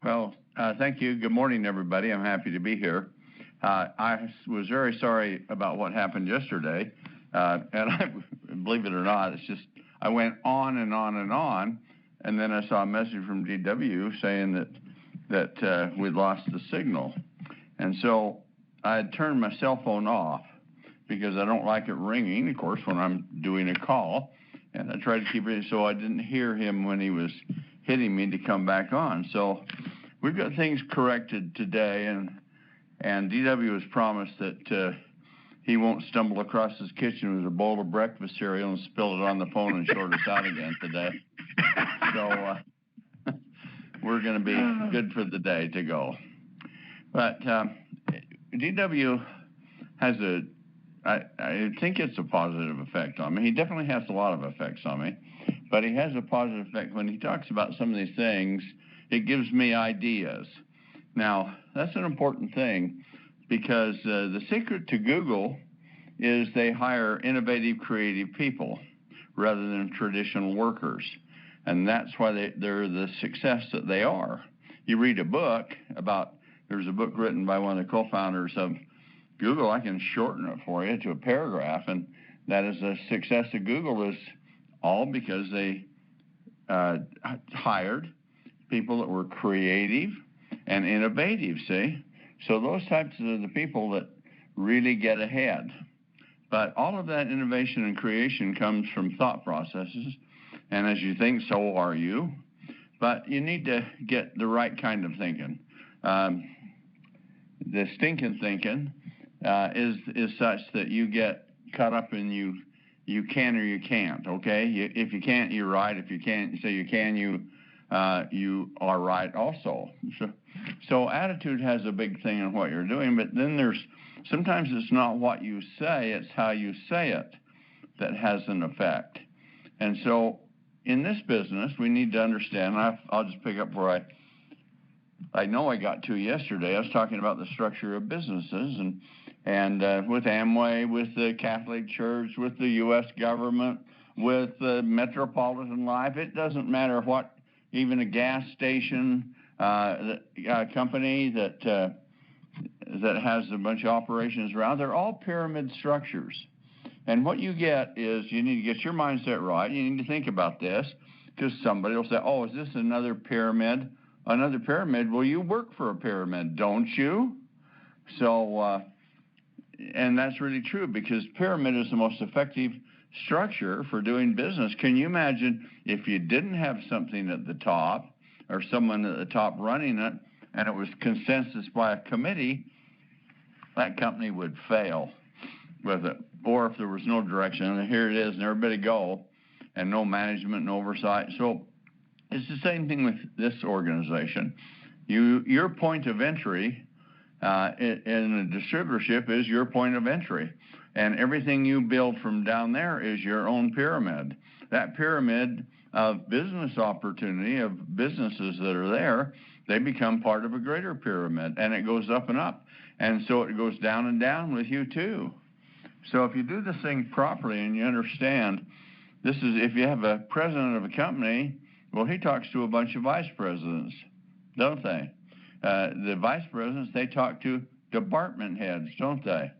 Well, thank you. Good morning, everybody. I'm happy to be here. I was very sorry about what happened yesterday, and I, believe it or not, it's just I went on and on and on, and then I saw a message from DW saying that we'd lost the signal, and so I had turned my cell phone off because I don't like it ringing, of course, when I'm doing a call, and I tried to keep it so I didn't hear him when he was hitting me to come back on. So we've got things corrected today, and DW has promised that he won't stumble across his kitchen with a bowl of breakfast cereal and spill it on the phone and short us out again today. So we're going to be good for the day to go. But DW has I think it's a positive effect on me. He definitely has a lot of effects on me, but he has a positive effect when he talks about some of these things. It gives me ideas. Now, that's an important thing because the secret to Google is they hire innovative, creative people rather than traditional workers. And that's why they're the success that they are. You read a book there's a book written by one of the co-founders of Google. I can shorten it for you to a paragraph, and that is the success of Google is all because they hired people that were creative and innovative, see? So those types are the people that really get ahead. But all of that innovation and creation comes from thought processes, and as you think, so are you. But you need to get the right kind of thinking. The stinking thinking is such that you get caught up in you can or you can't, okay? If you can't, you're right. If you can't, you say you can, you are right also. So attitude has a big thing in what you're doing, but then sometimes it's not what you say, it's how you say it that has an effect. And so in this business, we need to understand, I'll just pick up where I know I got to yesterday. I was talking about the structure of businesses and with Amway, with the Catholic Church, with the U.S. government, with the Metropolitan Life. It doesn't matter what, even a gas station company that has a bunch of operations around. They're all pyramid structures. And what you get is you need to get your mindset right. You need to think about this because somebody will say, oh, is this another pyramid? Another pyramid? Well, you work for a pyramid, don't you? So, and that's really true because pyramid is the most effective structure for doing business. Can you imagine if you didn't have something at the top or someone at the top running it and it was consensus by a committee, that company would fail with it. Or if there was no direction, and here it is, and everybody go, and no management and oversight. So it's the same thing with this organization. Your point of entry in a distributorship is your point of entry. And everything you build from down there is your own pyramid. That pyramid of business opportunity, of businesses that are there, they become part of a greater pyramid, and it goes up and up. And so it goes down and down with you too. So if you do this thing properly and you understand, this is if you have a president of a company, well, he talks to a bunch of vice presidents, don't they? The vice presidents, they talk to department heads, don't they?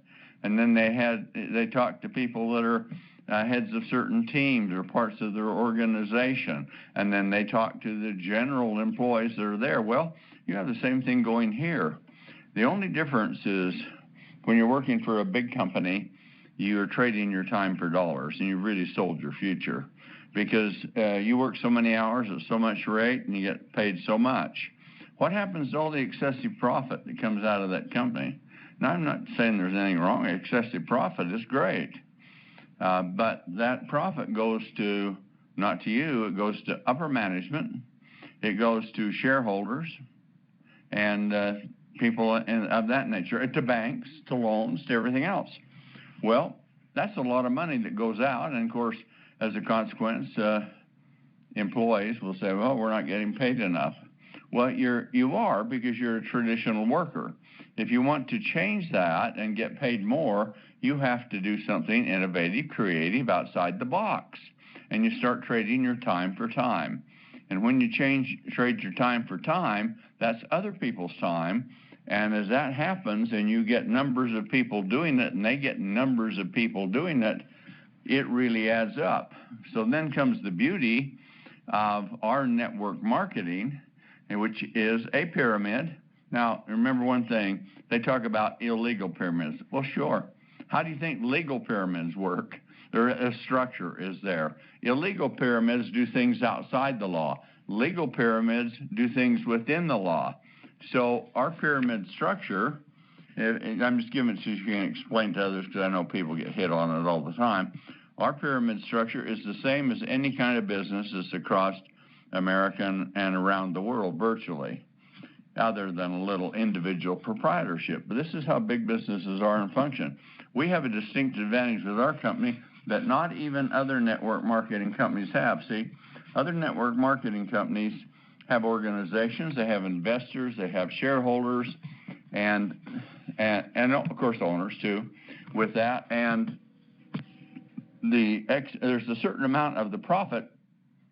And then they talk to people that are heads of certain teams or parts of their organization. And then they talk to the general employees that are there. Well, you have the same thing going here. The only difference is when you're working for a big company, you're trading your time for dollars, and you've really sold your future because you work so many hours at so much rate and you get paid so much. What happens to all the excessive profit that comes out of that company? Now, I'm not saying there's anything wrong. Excessive profit is great. But that profit goes to, not to you, it goes to upper management. It goes to shareholders and people of that nature, to banks, to loans, to everything else. Well, that's a lot of money that goes out. And, of course, as a consequence, employees will say, well, we're not getting paid enough. Well, you are because you're a traditional worker. If you want to change that and get paid more, you have to do something innovative, creative, outside the box. And you start trading your time for time. And when you trade your time for time, that's other people's time. And as that happens and you get numbers of people doing it and they get numbers of people doing it, it really adds up. So then comes the beauty of our network marketing, which is a pyramid. Now, remember one thing, they talk about illegal pyramids. Well, sure. How do you think legal pyramids work? A structure is there. Illegal pyramids do things outside the law. Legal pyramids do things within the law. So our pyramid structure, and I'm just giving it so you can explain to others because I know people get hit on it all the time. Our pyramid structure is the same as any kind of business that's across America and around the world virtually, other than a little individual proprietorship. But this is how big businesses are and function. We have a distinct advantage with our company that not even other network marketing companies have. See, other network marketing companies have organizations, they have investors, they have shareholders, and of course owners too with that. And there's a certain amount of the profit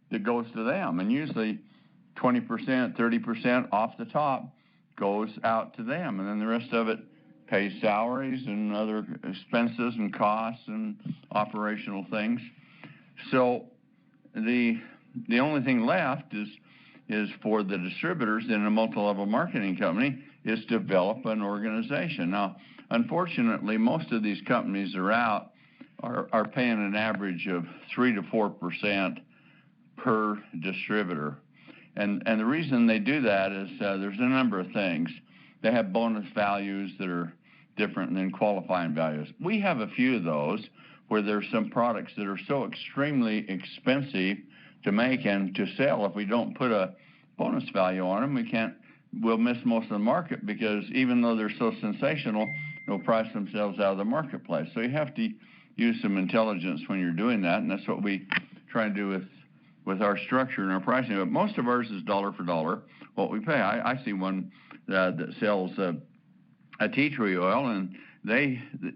that goes to them, and usually 20%, 30% off the top goes out to them, and then the rest of it pays salaries and other expenses and costs and operational things. So the only thing left is for the distributors in a multi-level marketing company is to develop an organization. Now, unfortunately, most of these companies are paying an average of 3 to 4% per distributor. And the reason they do that is there's a number of things. They have bonus values that are different than qualifying values. We have a few of those where there's some products that are so extremely expensive to make and to sell. If we don't put a bonus value on them, we'll miss most of the market because even though they're so sensational, they'll price themselves out of the marketplace. So you have to use some intelligence when you're doing that, and that's what we try to do with our structure and our pricing. But most of ours is dollar for dollar, what we pay. I see one that sells a tea tree oil, and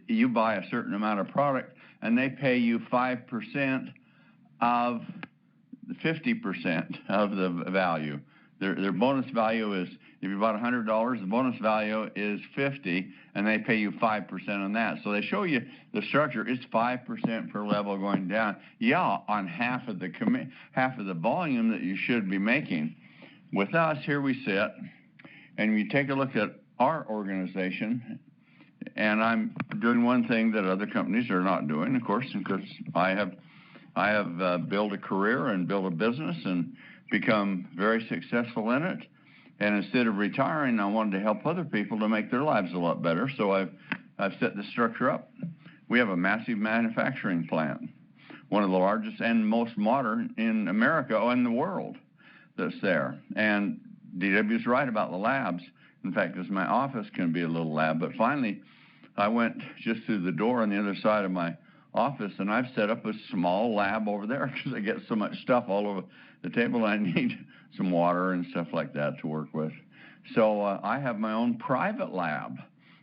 you buy a certain amount of product, and they pay you 5% of 50% of the value. Their bonus value is, if you bought $100, the bonus value is $50, and they pay you 5% on that. So they show you the structure. It's 5% per level going down. Yeah, on half of the volume that you should be making. With us, here we sit, and you take a look at our organization, and I'm doing one thing that other companies are not doing, of course, because I have built a career and built a business and become very successful in it. And instead of retiring, I wanted to help other people to make their lives a lot better. So I've set the structure up. We have a massive manufacturing plant, one of the largest and most modern in America or in the world that's there. And DW's right about the labs. In fact, because my office can be a little lab. But finally, I went just through the door on the other side of my office, and I've set up a small lab over there because I get so much stuff all over the table. I need some water and stuff like that to work with. So I have my own private lab,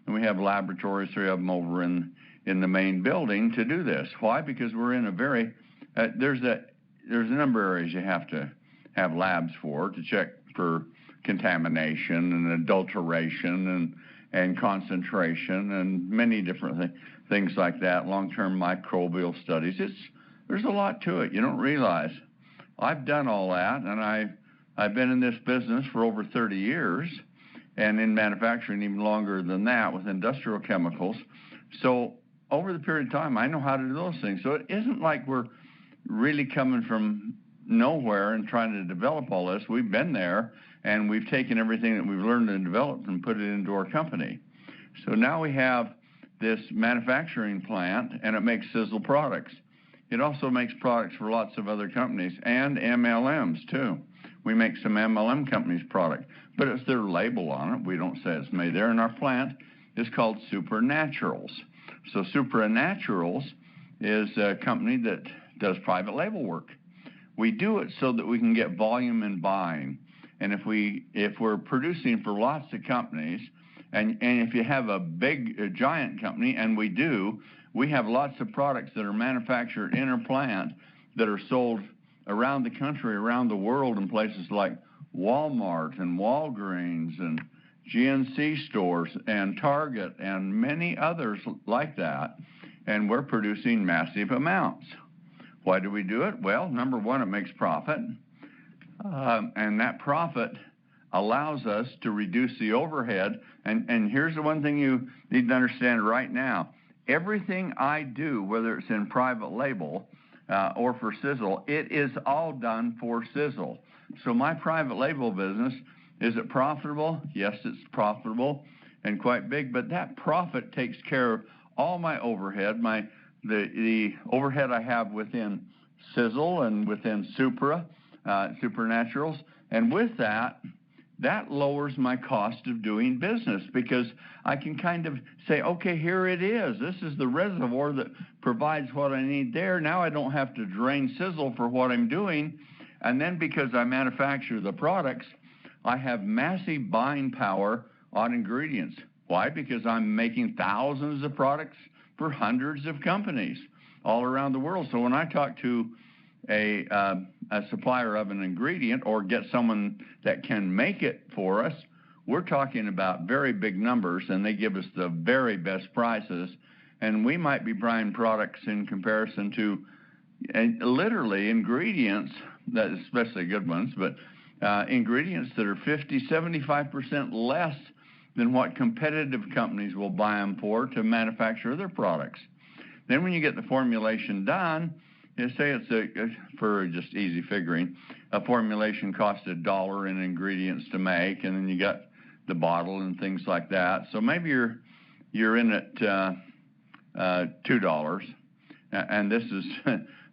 and we have laboratories, 3 of them over in the main building to do this. Why? Because we're in a very there's a number of areas you have to have labs for to check for contamination and adulteration and concentration and many different things like that, long-term microbial studies. There's a lot to it. You don't realize. I've done all that, and I've been in this business for over 30 years, and in manufacturing even longer than that with industrial chemicals. So over the period of time, I know how to do those things. So it isn't like we're really coming from nowhere and trying to develop all this. We've been there, and we've taken everything that we've learned and developed and put it into our company. So now we have this manufacturing plant, and it makes Sisel products. It also makes products for lots of other companies and MLMs too. We make some MLM companies' product, but it's their label on it. We don't say it's made there. And our plant is called Supernaturals. So Supernaturals is a company that does private label work. We do it so that we can get volume in buying. And if we're producing for lots of companies, and if you have a giant company, and we do, we have lots of products that are manufactured in our plant that are sold around the country, around the world, in places like Walmart and Walgreens and GNC stores and Target and many others like that, and we're producing massive amounts. Why do we do it? Well, number one, it makes profit, and that profit allows us to reduce the overhead. And here's the one thing you need to understand right now. Everything I do, whether it's in private label or for Sisel, it is all done for Sisel. So my private label business, is it profitable? Yes, it's profitable and quite big, but that profit takes care of all my overhead, the overhead I have within Sisel and within Supernaturals, and with that lowers my cost of doing business, because I can kind of say, okay, here it is. This is the reservoir that provides what I need there. Now I don't have to drain Sisel for what I'm doing. And then because I manufacture the products, I have massive buying power on ingredients. Why? Because I'm making thousands of products for hundreds of companies all around the world. So when I talk to a supplier of an ingredient or get someone that can make it for us, we're talking about very big numbers, and they give us the very best prices. And we might be buying products in comparison to literally ingredients, that especially good ones, but ingredients that are 50-75% less than what competitive companies will buy them for to manufacture their products. Then when you get the formulation done, you say it's for just easy figuring, a formulation costs $1 in ingredients to make, and then you got the bottle and things like that. So maybe you're in at $2, and this is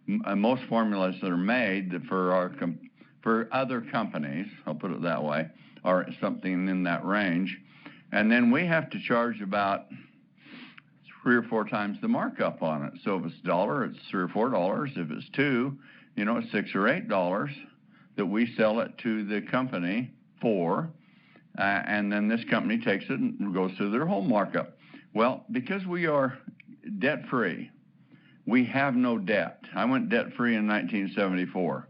most formulas that are made for other companies, I'll put it that way, are something in that range. And then we have to charge about 3 or 4 times the markup on it. So if it's $1, it's $3 or $4. If it's $2, it's $6 or $8 that we sell it to the company for, and then this company takes it and goes through their whole markup. Well, because we are debt-free, we have no debt. I went debt-free in 1974,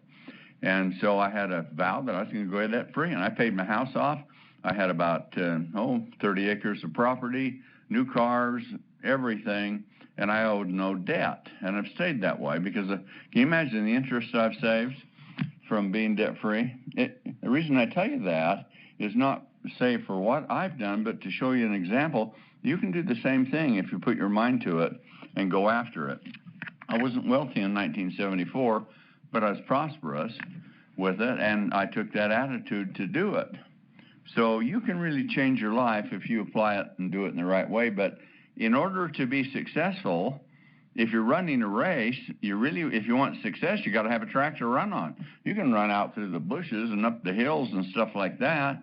and so I had a vow that I was going to go debt-free, and I paid my house off. I had about 30 acres of property, new cars, everything, and I owed no debt. And I've stayed that way because can you imagine the interest I've saved from being debt-free? The reason I tell you that is not say for what I've done, but to show you an example. You can do the same thing if you put your mind to it and go after it. I wasn't wealthy in 1974, but I was prosperous with it, and I took that attitude to do it. So you can really change your life if you apply it and do it in the right way. But in order to be successful, if you're running a race, if you want success, you got to have a track to run on. You can run out through the bushes and up the hills and stuff like that,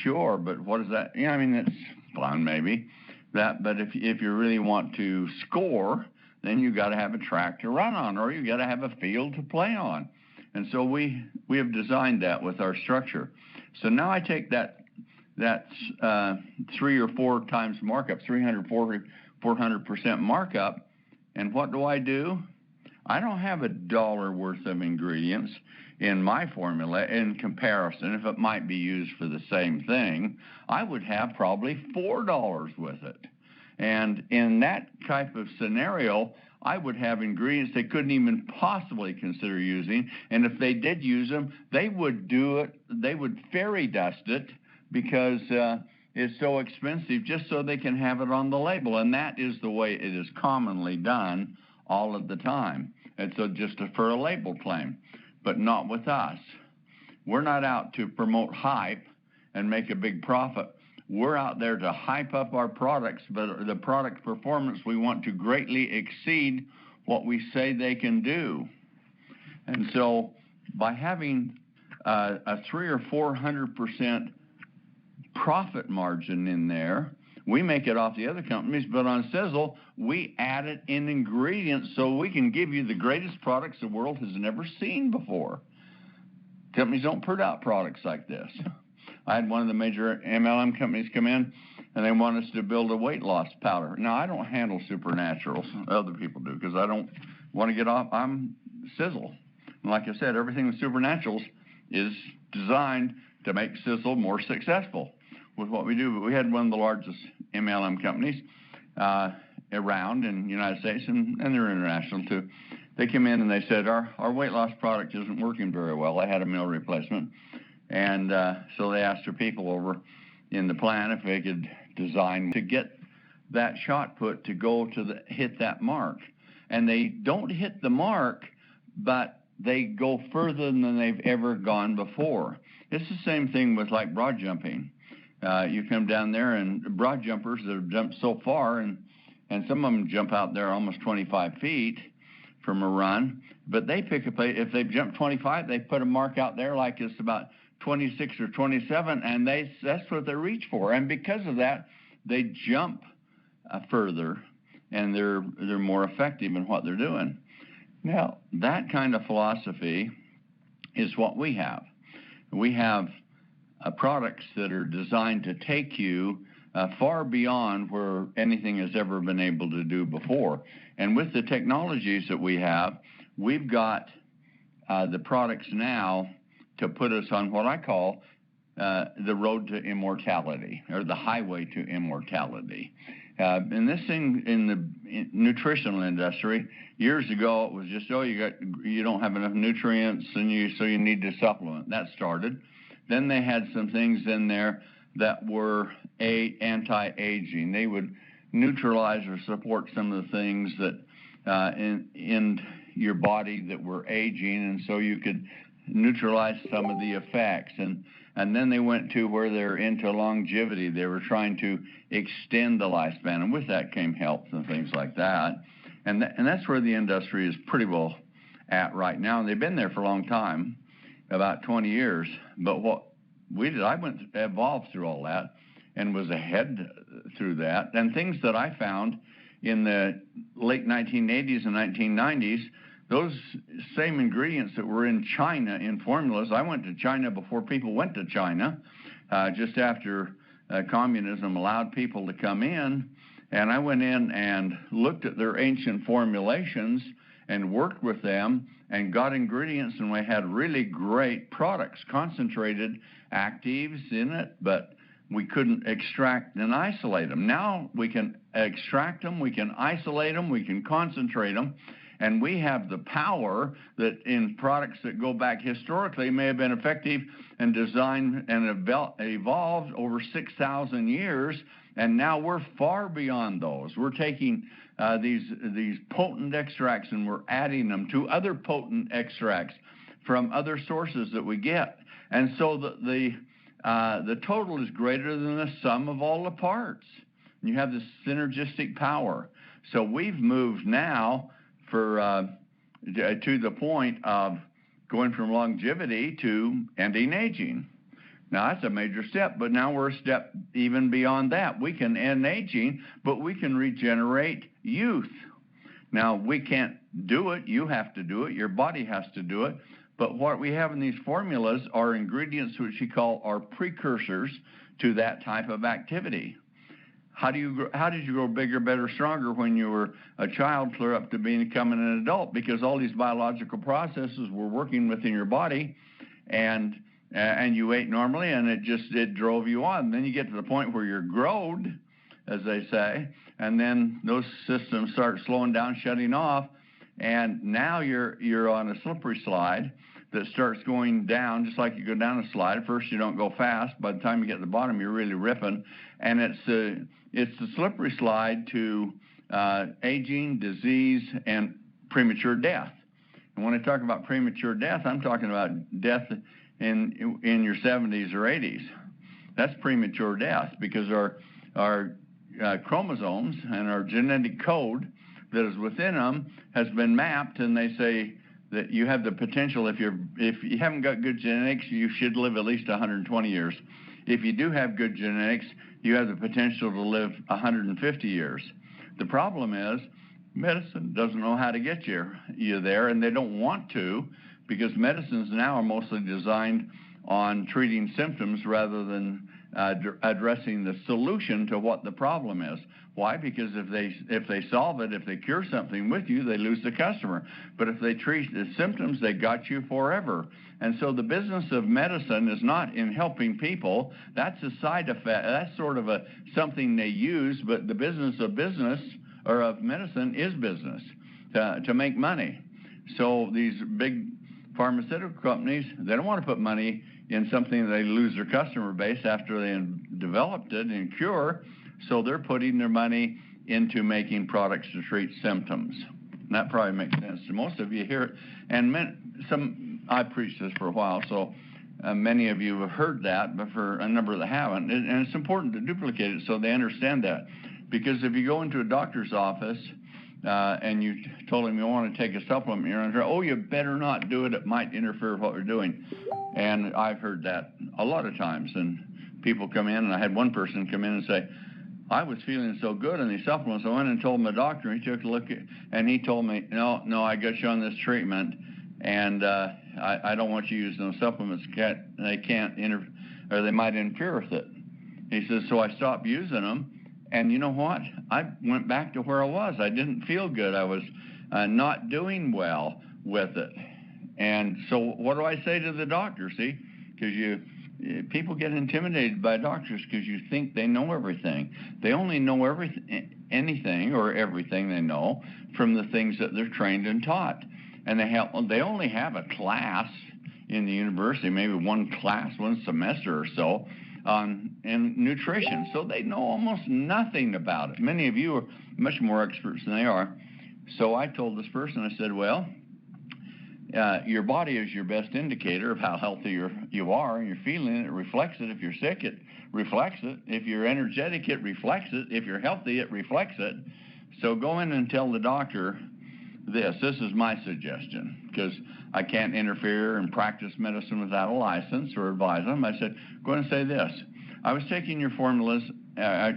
sure. But what is that? It's fun maybe. But if you really want to score, then you got to have a track to run on, or you got to have a field to play on. And so we have designed that with our structure. So now I take that 3 or 4 times markup, 400% markup, and what do? I don't have $1 worth of ingredients in my formula in comparison. If it might be used for the same thing, I would have probably $4 with it. And in that type of scenario, I would have ingredients they couldn't even possibly consider using, and if they did use them, they would do it, they would fairy dust it, because it's so expensive, just so they can have it on the label. And that is the way it is commonly done all of the time. And so just for a label claim, but not with us. We're not out to promote hype and make a big profit. We're out there to hype up our products, but the product performance we want to greatly exceed what we say they can do. And so by having a 300 or 400% profit margin in there, we make it off the other companies, but on Sisel, we add it in ingredients so we can give you the greatest products the world has never seen before. Companies don't put out products like this. I had one of the major MLM companies come in, and they want us to build a weight loss powder. Now, I don't handle Supernaturals. Other people do, because I don't want to get off. I'm Sisel. And like I said, everything with Supernaturals is designed to make Sisel more successful with what we do. But we had one of the largest MLM companies around in the United States, and they're international too. They came in and they said, our weight loss product isn't working very well. They had a meal replacement. And so they asked their people over in the plant if they could design to get that shot put to go to hit that mark. And they don't hit the mark, but they go further than they've ever gone before. It's the same thing with like broad jumping. You come down there and broad jumpers that have jumped so far, and some of them jump out there almost 25 feet from a run, but they pick up, if they've jumped 25, they put a mark out there like it's about 26 or 27, and that's what they reach for. And because of that, they jump further, and they're more effective in what they're doing. Now, that kind of philosophy is what we have. We have products that are designed to take you far beyond where anything has ever been able to do before. And with the technologies that we have, we've got the products now to put us on what I call the road to immortality, or the highway to immortality. And this thing in the nutritional industry, years ago, it was just, you don't have enough nutrients, and so you need to supplement. That started. Then they had some things in there that were anti-aging. They would neutralize or support some of the things that in your body that were aging, and so you could neutralize some of the effects. And then they went to where they're into longevity. They were trying to extend the lifespan, and with that came health and things like that. And that's where the industry is pretty well at right now. And they've been there for a long time, about 20 years. But what we did, I evolved through all that and was ahead through that. And things that I found in the late 1980s and 1990s, those same ingredients that were in China in formulas. I went to China before people went to China, just after communism allowed people to come in. And I went in and looked at their ancient formulations and worked with them and got ingredients, and we had really great products, concentrated actives in it, but we couldn't extract and isolate them. Now we can extract them, we can isolate them, we can concentrate them, and we have the power that in products that go back historically may have been effective and designed and evolved over 6,000 years, and now we're far beyond those. We're taking these potent extracts and we're adding them to other potent extracts from other sources that we get. And so the total is greater than the sum of all the parts. You have this synergistic power. So we've moved now to the point of going from longevity to ending aging. Now, that's a major step, but now we're a step even beyond that. We can end aging, but we can regenerate youth. Now, we can't do it. You have to do it. Your body has to do it. But what we have in these formulas are ingredients which we call are precursors to that type of activity. How did you grow bigger, better, stronger when you were a child clear up to becoming an adult? Because all these biological processes were working within your body, and you ate normally, and it drove you on. And then you get to the point where you're growed, as they say, and then those systems start slowing down, shutting off, and now you're on a slippery slide that starts going down, just like you go down a slide. At first you don't go fast. By the time you get to the bottom, you're really ripping, and it's the slippery slide to aging, disease, and premature death. And when I talk about premature death, I'm talking about death in your 70s or 80s. That's premature death, because our chromosomes and our genetic code that is within them has been mapped, and they say that you have the potential, if you haven't got good genetics, you should live at least 120 years. If you do have good genetics, you have the potential to live 150 years. The problem is medicine doesn't know how to get you there, and they don't want to, because medicines now are mostly designed on treating symptoms rather than addressing the solution to what the problem is. Why? Because if they solve it, if they cure something with you, they lose the customer. But if they treat the symptoms, they got you forever. And so the business of medicine is not in helping people. That's a side effect. That's sort of something they use. But the business of medicine is business to make money. So these big pharmaceutical companies, they don't want to put money in something they lose their customer base after they developed it and cure. So they're putting their money into making products to treat symptoms. And that probably makes sense to most of you here. And I preached this for a while, so many of you have heard that, but for a number that haven't. And it's important to duplicate it so they understand that. Because if you go into a doctor's office and you told him you want to take a supplement, you're under, oh, you better not do it. It might interfere with what we're doing. And I've heard that a lot of times. And people come in, and I had one person come in and say, I was feeling so good on these supplements. I went and told my doctor, and he took a look at, and he told me, no, I got you on this treatment, and I don't want you using those supplements. They can't or they might interfere with it. He says, so I stopped using them, and you know what? I went back to where I was. I didn't feel good. I was not doing well with it. And so what do I say to the doctor? See, because people get intimidated by doctors because you think they know everything. They only know anything they know from the things that they're trained and taught. And they only have a class in the university, maybe one semester or so, in nutrition. So they know almost nothing about it. Many of you are much more experts than they are. So I told this person, I said, well, your body is your best indicator of how healthy you are, and you're feeling it. It reflects it. If you're sick, it reflects it. If you're energetic, it reflects it. If you're healthy, it reflects it. So go in and tell the doctor this. This is my suggestion, because I can't interfere and practice medicine without a license or advise them. I said, go in and say this. I was taking your formulas,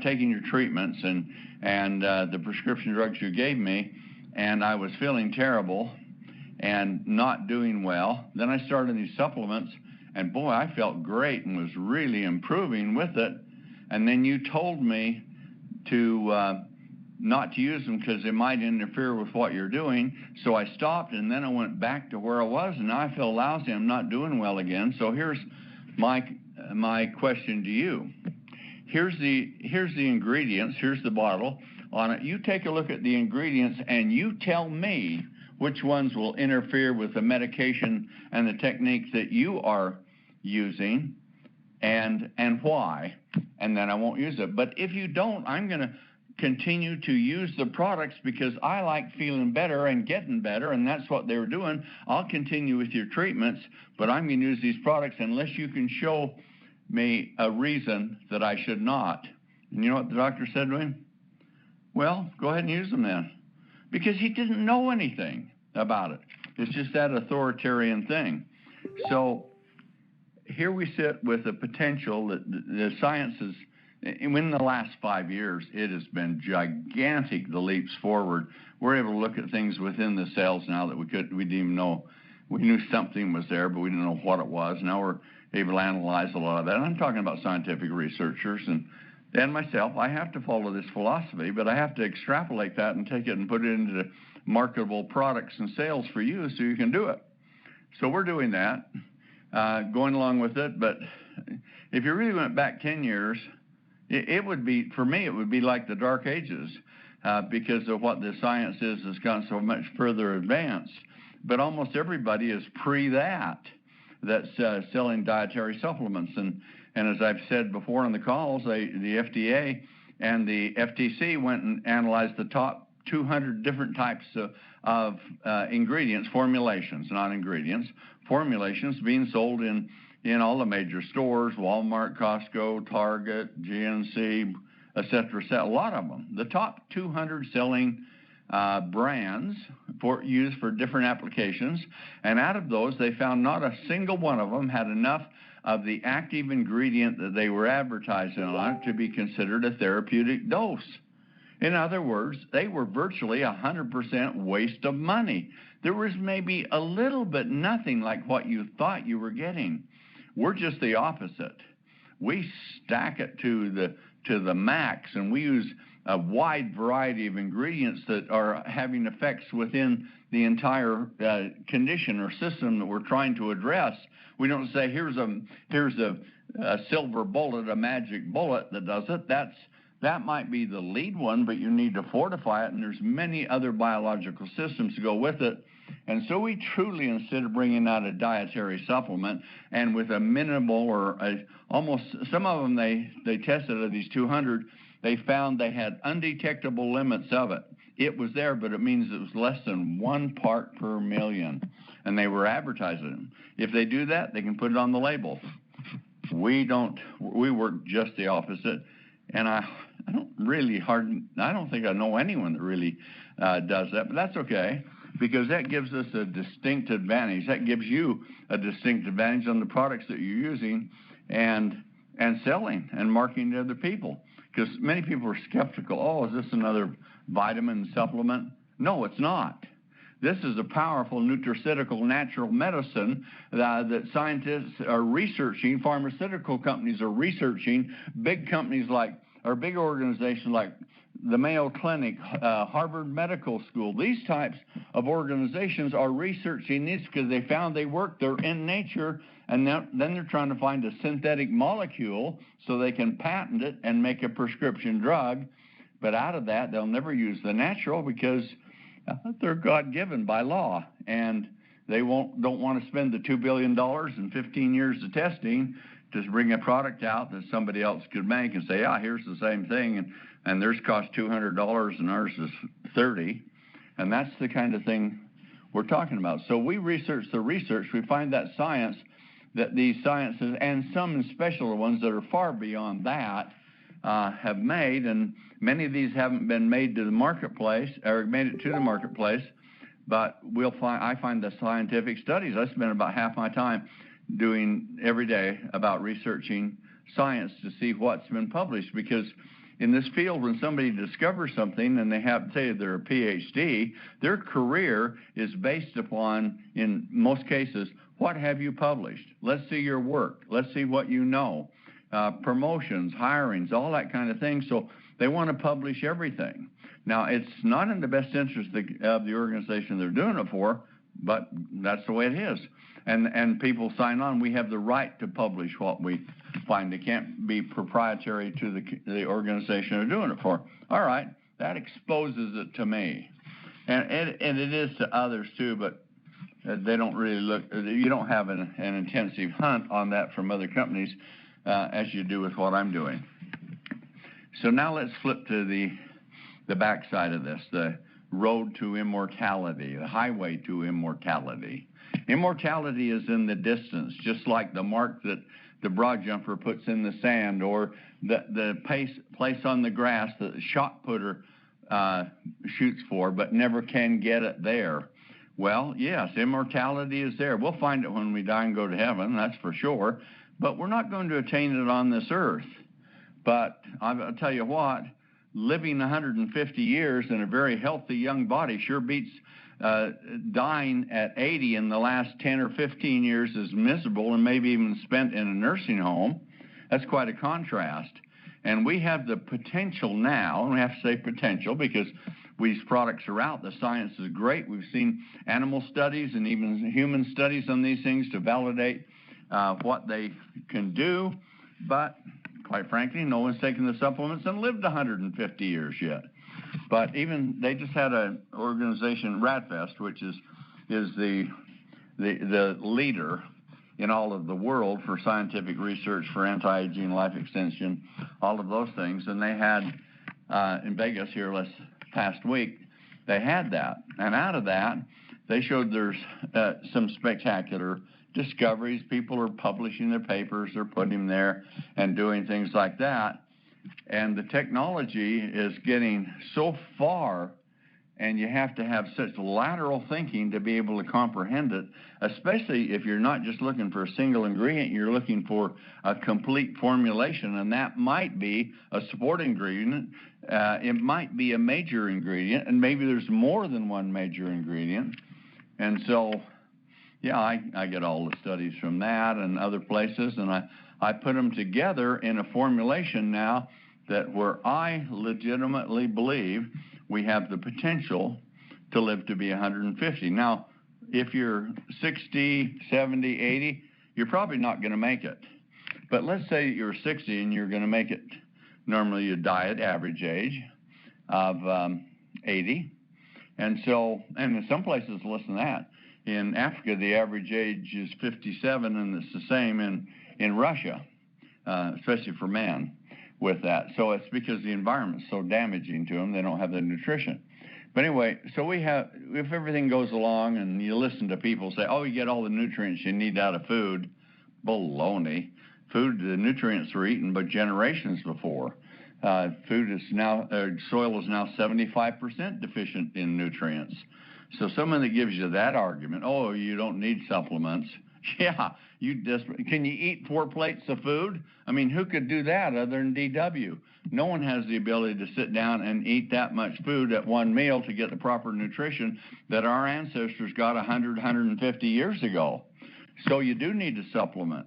taking your treatments and the prescription drugs you gave me, and I was feeling terrible and not doing well. Then I started these supplements, and boy, I felt great and was really improving with it. And then you told me to not to use them because they might interfere with what you're doing. So I stopped, and then I went back to where I was, and now I feel lousy. I'm not doing well again. So here's my question to you. Here's the ingredients. Here's the bottle on it. You take a look at the ingredients, and you tell me which ones will interfere with the medication and the techniques that you are using, and why, and then I won't use it. But if you don't, I'm going to continue to use the products because I like feeling better and getting better, and that's what they were doing. I'll continue with your treatments, but I'm going to use these products unless you can show me a reason that I should not. And you know what the doctor said to him? Well, go ahead and use them then. Because he didn't know anything about it. It's just that authoritarian thing. So here we sit with the potential that the science is, in the last 5 years, it has been gigantic, the leaps forward. We're able to look at things within the cells now that we didn't even know. We knew something was there, but we didn't know what it was. Now we're able to analyze a lot of that. And I'm talking about scientific researchers and myself. I have to follow this philosophy, but I have to extrapolate that and take it and put it into marketable products and sales for you so you can do it. So we're doing that, going along with it. But if you really went back 10 years, it would be, for me, it would be like the Dark Ages because of what the science has gone so much further advanced. But almost everybody is that's selling dietary supplements. And as I've said before on the calls, the FDA and the FTC went and analyzed the top 200 different types of ingredients, formulations, not ingredients, formulations being sold in all the major stores, Walmart, Costco, Target, GNC, et cetera, a lot of them. The top 200 selling brands used for different applications, and out of those, they found not a single one of them had enough of the active ingredient that they were advertising on to be considered a therapeutic dose. In other words, they were virtually 100% waste of money. There was maybe a little bit nothing like what you thought you were getting. We're just the opposite. we stack it to the max, and we use a wide variety of ingredients that are having effects within the entire condition or system that we're trying to address. We don't say here's a silver bullet, a magic bullet that does it. That might be the lead one, but you need to fortify it, and there's many other biological systems to go with it. And so we truly, instead of bringing out a dietary supplement and with a minimal or almost, some of them they tested of these 200, they found they had undetectable limits of it. It was there, but it means it was less than 1 part per million, and they were advertising it. If they do that, they can put it on the label. We don't. We work just the opposite, and I don't think I know anyone that really does that, but that's okay, because that gives us a distinct advantage. That gives you a distinct advantage on the products that you're using and selling and marketing to other people. Because many people are skeptical. Oh, is this another vitamin supplement? No, it's not. This is a powerful nutraceutical natural medicine that scientists are researching, pharmaceutical companies are researching, big companies big organizations like the Mayo Clinic, Harvard Medical School, these types of organizations are researching this because they found they work, they're in nature, and then they're trying to find a synthetic molecule so they can patent it and make a prescription drug. But out of that, they'll never use the natural because they're God-given by law, and they don't want to spend the $2 billion and 15 years of testing to bring a product out that somebody else could make and say, here's the same thing, and theirs costs $200 and ours is $30, and that's the kind of thing we're talking about. So we research the research. We find that science, that these sciences, and some special ones that are far beyond that, have made, and many of these haven't been made to the marketplace or made it to the marketplace, but I find the scientific studies. I spend about half my time doing every day about researching science to see what's been published, because in this field, when somebody discovers something and they have, say, they're a PhD, their career is based upon, in most cases, what have you published? Let's see your work. Let's see what you know. Promotions, hirings, all that kind of thing. So they want to publish everything. Now, it's not in the best interest of the organization they're doing it for, but that's the way it is. And people sign on. We have the right to publish what we find. It can't be proprietary to the organization they're doing it for. All right, that exposes it to me. And it is to others too, but they don't really look. You don't have an intensive hunt on that from other companies as you do with what I'm doing. So now let's flip to the backside of this, the road to immortality, the highway to immortality. Immortality is in the distance, just like the mark that the broad jumper puts in the sand, or the place on the grass that the shot putter shoots for, but never can get it there. Well, yes, immortality is there. We'll find it when we die and go to heaven, that's for sure, but we're not going to attain it on this earth. But I'll tell you what, living 150 years in a very healthy young body sure beats dying at 80 in the last 10 or 15 years is miserable and maybe even spent in a nursing home. That's quite a contrast. And we have the potential now, and we have to say potential because these products are out. The science is great. We've seen animal studies and even human studies on these things to validate what they can do. But quite frankly, no one's taken the supplements and lived 150 years yet. But even they just had an organization, RADFest, which is the leader in all of the world for scientific research for anti-aging, life extension, all of those things. And they had in Vegas here past week, they had that. And out of that, they showed there's some spectacular discoveries. People are publishing their papers, they're putting them there and doing things like that. And the technology is getting so far, and you have to have such lateral thinking to be able to comprehend it, especially if you're not just looking for a single ingredient, you're looking for a complete formulation, and that might be a support ingredient, it might be a major ingredient, and maybe there's more than one major ingredient. And so, yeah, I get all the studies from that and other places, and I put them together in a formulation now that where I legitimately believe we have the potential to live to be 150. Now, if you're 60, 70, 80, you're probably not going to make it. But let's say you're 60 and you're going to make it. Normally you die at average age of 80. And so, and in some places less than that. In Africa, the average age is 57, and it's the same in Russia, especially for men with that. So it's because the environment's so damaging to them, they don't have the nutrition. But anyway, so we have, if everything goes along and you listen to people say, oh, you get all the nutrients you need out of food, baloney. Food, the nutrients were eaten by generations before. Food is now, soil is now 75% deficient in nutrients. So someone that gives you that argument, oh, you don't need supplements. Yeah, can you eat 4 plates of food? I mean, who could do that other than DW? No one has the ability to sit down and eat that much food at one meal to get the proper nutrition that our ancestors got 100, 150 years ago. So you do need to supplement.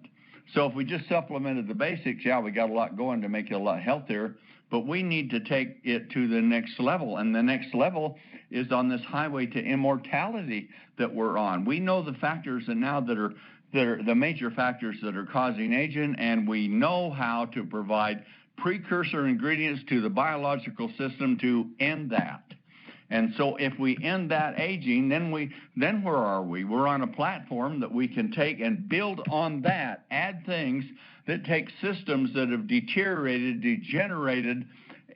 So if we just supplemented the basics, yeah, we got a lot going to make it a lot healthier, but we need to take it to the next level, and the next level is on this highway to immortality that we're on. We know the factors and now that are the major factors that are causing aging, and we know how to provide precursor ingredients to the biological system to end that. And so if we end that aging, then where are we? We're on a platform that we can take and build on that, add things that take systems that have deteriorated, degenerated,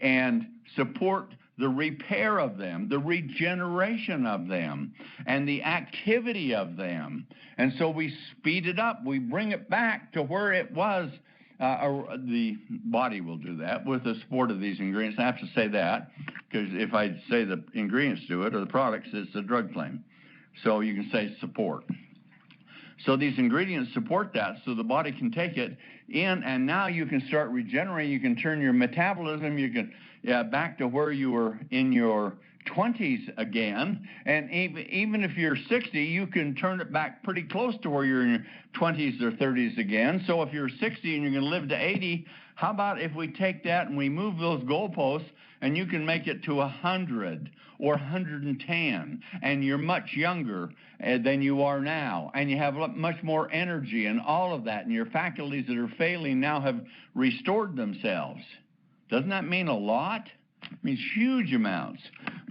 and support the repair of them, the regeneration of them, and the activity of them. And so we speed it up. We bring it back to where it was. The body will do that with the support of these ingredients. I have to say that because if I say the ingredients do it or the products, it's a drug claim. So you can say support. So these ingredients support that so the body can take it in, and now you can start regenerating. You can turn your metabolism, you can back to where you were in your 20s again, and even if you're 60, you can turn it back pretty close to where you're in your 20s or 30s again. So if you're 60 and you're going to live to 80, how about if we take that and we move those goalposts and you can make it to 100 or 110, and you're much younger than you are now, and you have much more energy and all of that, and your faculties that are failing now have restored themselves. Doesn't that mean a lot? It means huge amounts.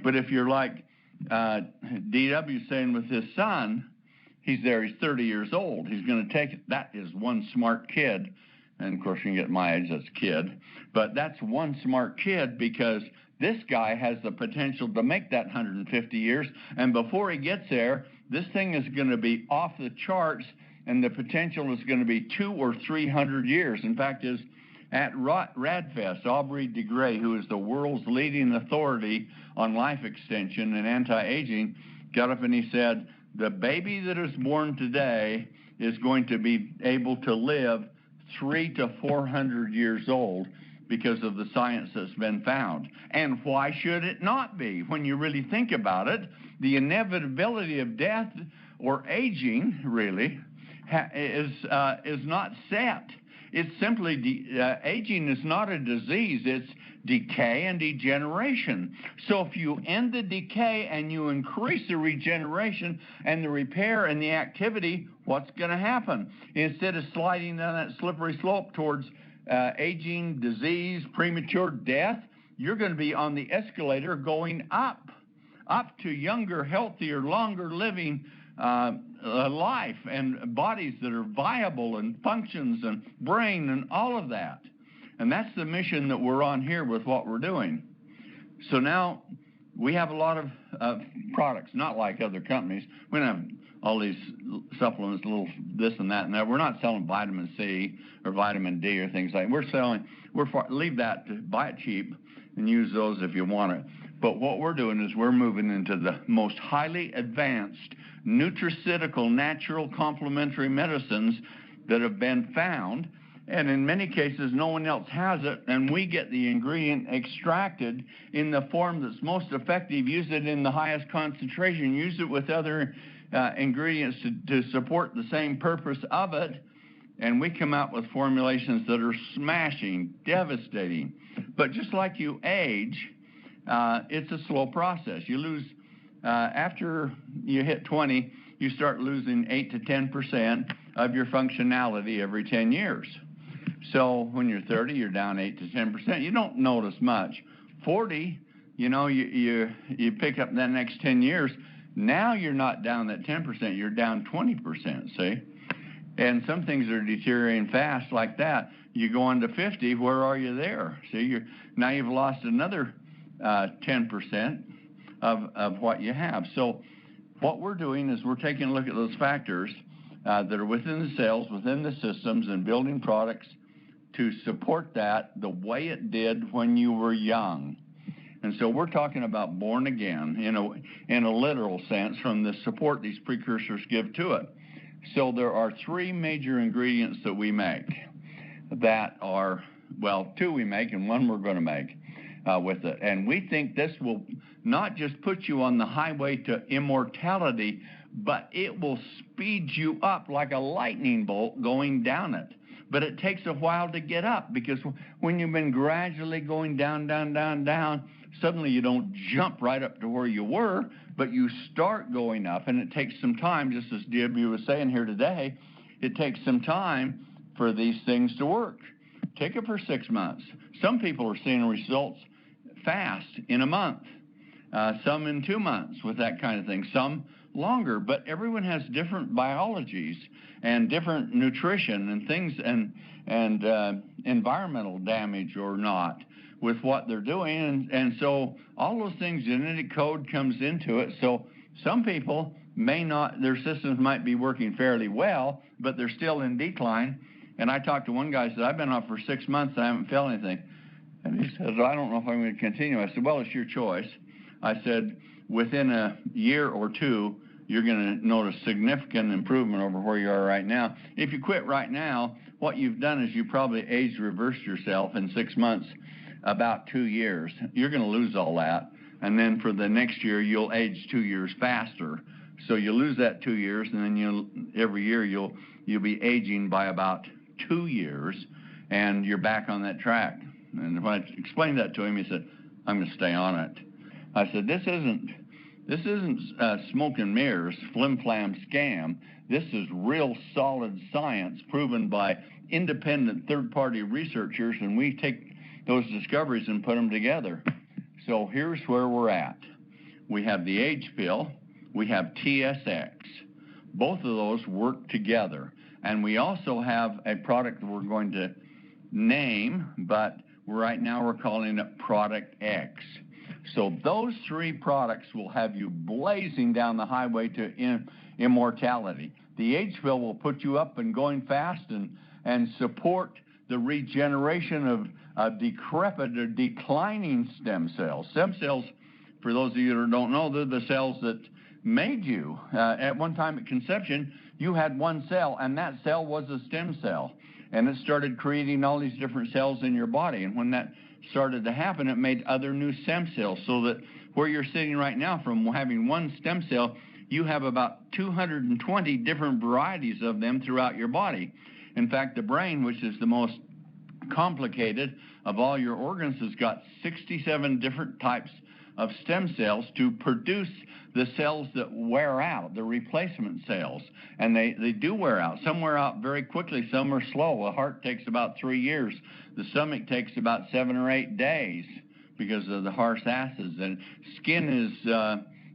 But if you're like DW saying with his son, he's 30 years old. He's going to take it. That is one smart kid. And, of course, you can get my age, that's a kid. But that's one smart kid because this guy has the potential to make that 150 years. And before he gets there, this thing is going to be off the charts, and the potential is going to be 200 or 300 years. In fact, at RADFest, Aubrey de Grey, who is the world's leading authority on life extension and anti-aging, got up and he said, the baby that is born today is going to be able to live 300 to 400 years old because of the science that's been found. And why should it not be? When you really think about it, the inevitability of death or aging really is not set. It's simply, aging is not a disease, it's decay and degeneration. So if you end the decay and you increase the regeneration and the repair and the activity, what's going to happen? Instead of sliding down that slippery slope towards aging, disease, premature death, you're going to be on the escalator going up to younger, healthier, longer living life and bodies that are viable and functions and brain and all of that. And that's the mission that we're on here with what we're doing. So now we have a lot of products, not like other companies. We don't have all these supplements, little this and that and that. We're not selling vitamin C or vitamin D or things like that. Leave that to buy it cheap and use those if you want it. But what we're doing is we're moving into the most highly advanced nutraceutical, natural, complementary medicines that have been found. And in many cases, no one else has it, and we get the ingredient extracted in the form that's most effective, use it in the highest concentration, use it with other ingredients to support the same purpose of it, and we come out with formulations that are smashing, devastating. But just like you age, it's a slow process. You lose, after you hit 20, you start losing 8 to 10% of your functionality every 10 years. So when you're 30, you're down 8 to 10%. You don't notice much. 40, you know, you pick up that next 10 years. Now you're not down that 10%, you're down 20%, see? And some things are deteriorating fast like that. You go on to 50, where are you there? See, now you've lost another 10% of what you have. So what we're doing is we're taking a look at those factors that are within the cells, within the systems, and building products to support that the way it did when you were young. And so we're talking about born again in a literal sense from the support these precursors give to it. So there are 3 major ingredients that we make that are, well, 2 we make and 1 we're going to make with it. And we think this will not just put you on the highway to immortality, but it will speed you up like a lightning bolt going down it. But it takes a while to get up, because when you've been gradually going down, down, down, down, suddenly you don't jump right up to where you were, but you start going up, and it takes some time, just as Debbie was saying here today, it takes some time for these things to work. Take it for 6 months. Some people are seeing results fast in a month, some in 2 months with that kind of thing, some longer, but everyone has different biologies and different nutrition and things and environmental damage or not with what they're doing, and so all those things, genetic code comes into it. So some people may not, their systems might be working fairly well, but they're still in decline. And I talked to one guy, said, I've been off for 6 months and I haven't felt anything. And he said, I don't know if I'm going to continue. I said, well, it's your choice. I said, within a year or 2, you're going to notice significant improvement over where you are right now. If you quit right now, what you've done is you probably age reversed yourself in 6 months, about 2 years. You're going to lose all that. And then for the next year, you'll age 2 years faster. So you lose that 2 years, and then every year you'll be aging by about 2 years, and you're back on that track. And when I explained that to him, he said, I'm going to stay on it. I said, this isn't smoke and mirrors, flim-flam scam. This is real solid science proven by independent third-party researchers, and we take those discoveries and put them together. So here's where we're at. We have the age pill. We have TSX. Both of those work together. And we also have a product that we're going to name, but right now we're calling it Product X. So those 3 products will have you blazing down the highway to immortality. The age pill will put you up and going fast and support the regeneration of decrepit or declining stem cells. Stem cells, for those of you that don't know, they're the cells that made you. At one time at conception, you had one cell, and that cell was a stem cell. And it started creating all these different cells in your body. And when that started to happen, it made other new stem cells, so that where you're sitting right now, from having one stem cell, you have about 220 different varieties of them throughout your body. In fact, the brain, which is the most complicated of all your organs, has got 67 different types of stem cells to produce the cells that wear out, the replacement cells. And they do wear out. Some wear out very quickly, some are slow. A heart takes about 3 years. The stomach takes about 7 or 8 days because of the harsh acids. And skin is,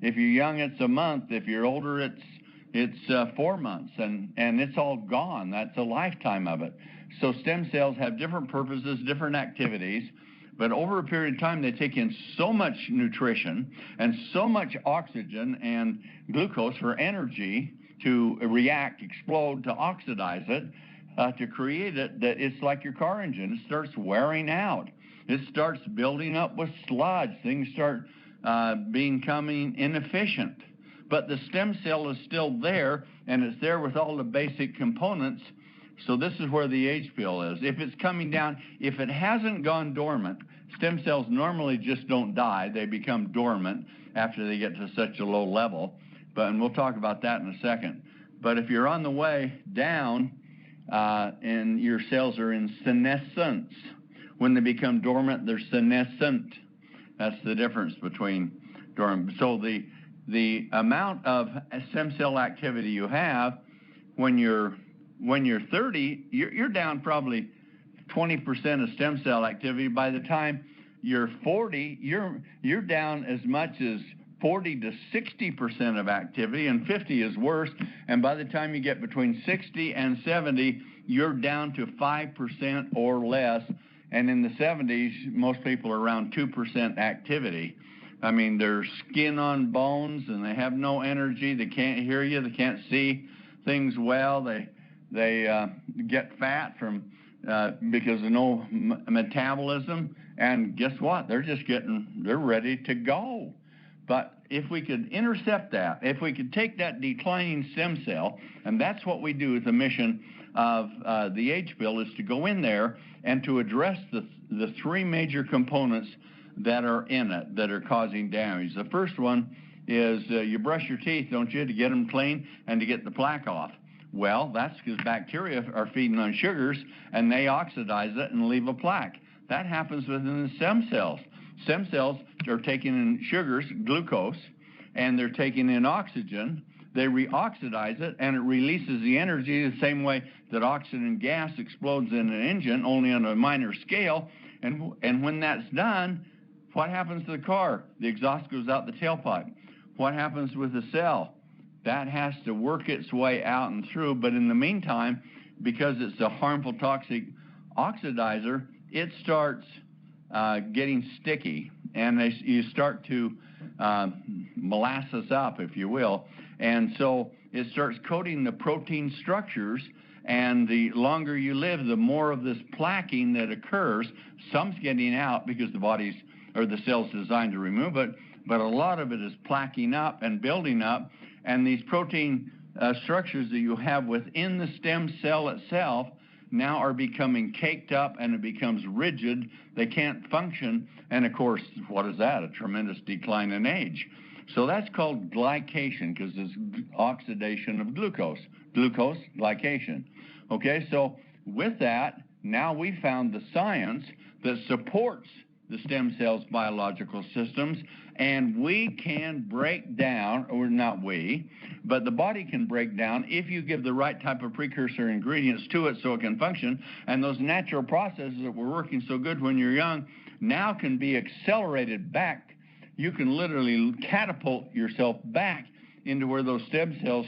if you're young, it's a month. If you're older, it's 4 months. And it's all gone. That's a lifetime of it. So stem cells have different purposes, different activities. But over a period of time, they take in so much nutrition and so much oxygen and glucose for energy to react, explode, to oxidize it, to create it, that it's like your car engine. It starts wearing out. It starts building up with sludge. Things start becoming inefficient. But the stem cell is still there, and it's there with all the basic components. So this is where the age pill is. If it's coming down, if it hasn't gone dormant, stem cells normally just don't die. They become dormant after they get to such a low level. And we'll talk about that in a second. But if you're on the way down, and your cells are in senescence. When they become dormant, they're senescent. That's the difference between dormant. So the amount of stem cell activity you have when you're 30, you're down probably 20% of stem cell activity. By the time you're 40, you're down as much as 40 to 60% of activity, and 50 is worse. And by the time you get between 60 and 70, you're down to 5% or less. And in the 70s, most people are around 2% activity. I mean, they're skin on bones, and they have no energy. They can't hear you. They can't see things well. They get fat from because of no metabolism. And guess what? They're ready to go. But if we could intercept that, if we could take that declining stem cell, and that's what we do with the mission of the H pill, is to go in there and to address the three major components that are in it that are causing damage. The first one is you brush your teeth, don't you, to get them clean and to get the plaque off. Well, that's because bacteria are feeding on sugars, and they oxidize it and leave a plaque. That happens within the stem cells. Stem cells are taking in sugars, glucose, and they're taking in oxygen. They reoxidize it, and it releases the energy the same way that oxygen gas explodes in an engine, only on a minor scale. And when that's done, what happens to the car? The exhaust goes out the tailpipe. What happens with the cell? That has to work its way out and through, but in the meantime, because it's a harmful toxic oxidizer, it starts getting sticky, and you start to molasses up, if you will, and so it starts coating the protein structures, and the longer you live, the more of this plaquing that occurs. Some's getting out because the cell's designed to remove it, but a lot of it is plaquing up and building up, and these protein structures that you have within the stem cell itself now are becoming caked up, and it becomes rigid. They can't function, and of course, what is that? A tremendous decline in age. So that's called glycation, because it's oxidation of glucose, glycation. Okay, so with that, now we found the science that supports the stem cell's biological systems, and we can break down, or not we, but the body can break down if you give the right type of precursor ingredients to it so it can function, and those natural processes that were working so good when you're young now can be accelerated back. You can literally catapult yourself back into where those stem cells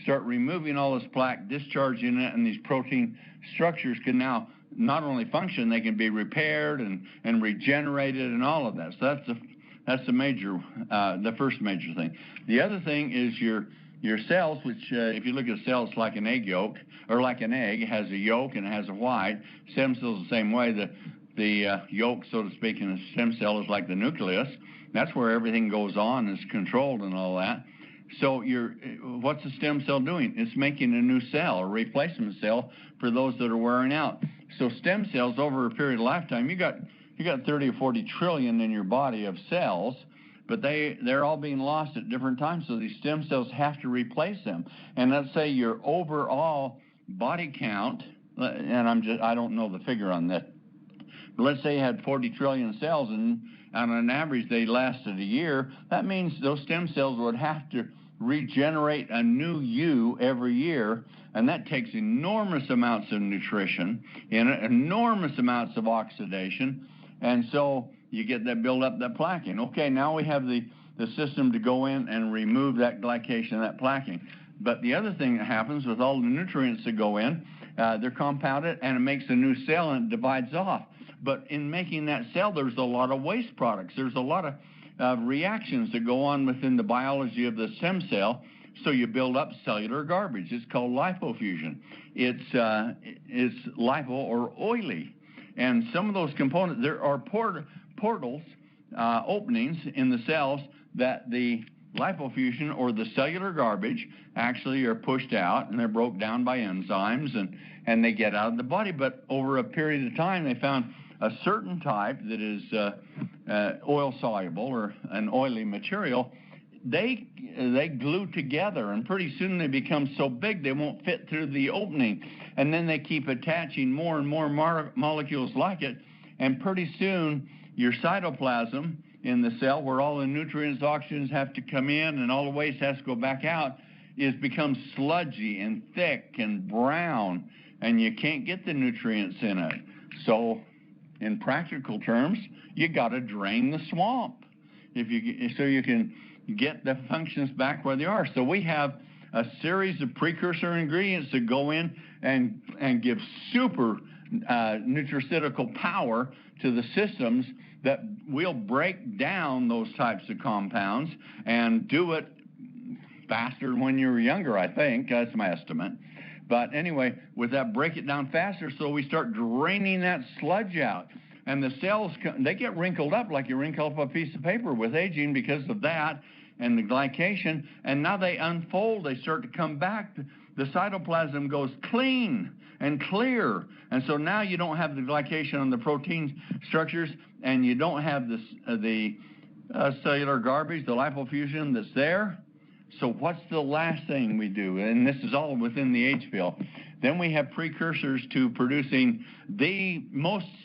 start removing all this plaque, discharging it, and these protein structures can now not only function, they can be repaired and regenerated and all of that. So that's the first major thing. The other thing is your cells, which if you look at cells like an egg yolk, or like an egg, it has a yolk and it has a white. Stem cells the same way. The yolk, so to speak, in a stem cell is like the nucleus. That's where everything goes on, is controlled and all that. So what's the stem cell doing? It's making a new cell, a replacement cell for those that are wearing out. So stem cells, over a period of lifetime, you got 30 or 40 trillion in your body of cells, but they're all being lost at different times. So these stem cells have to replace them. And let's say your overall body count, and I don't know the figure on that, but let's say you had 40 trillion cells, and on an average they lasted a year. That means those stem cells would have to regenerate a new you every year, and that takes enormous amounts of nutrition and enormous amounts of oxidation, and so you get that build up, that plaquing. Okay, now we have the system to go in and remove that glycation, that plaquing. But the other thing that happens with all the nutrients that go in, they're compounded, and it makes a new cell, and it divides off. But in making that cell, there's a lot of waste products. There's a lot of reactions that go on within the biology of the stem cell. So you build up cellular garbage. It's called lipofuscin. It's lipo, or oily. And some of those components, there are portals, openings in the cells that the lipofuscin, or the cellular garbage, actually are pushed out, and they're broke down by enzymes, and they get out of the body. But over a period of time, they found a certain type that is oil soluble, or an oily material, they glue together, and pretty soon they become so big they won't fit through the opening, and then they keep attaching more and more molecules like it, and pretty soon your cytoplasm in the cell, where all the nutrients, oxygens have to come in and all the waste has to go back out, becomes sludgy and thick and brown, and you can't get the nutrients in it. So in practical terms, you got to drain the swamp so you can get the functions back where they are. So we have a series of precursor ingredients that go in and give super nutraceutical power to the systems that will break down those types of compounds and do it faster when you were younger, I think. That's my estimate. But anyway, with that, break it down faster, so we start draining that sludge out. And the cells, they get wrinkled up like you wrinkle up a piece of paper with aging because of that and the glycation. And now they unfold. They start to come back. The cytoplasm goes clean and clear. And so now you don't have the glycation on the protein structures, and you don't have the cellular garbage, the lipofuscin that's there. So what's the last thing we do? And this is all within the H field. Then we have precursors to producing the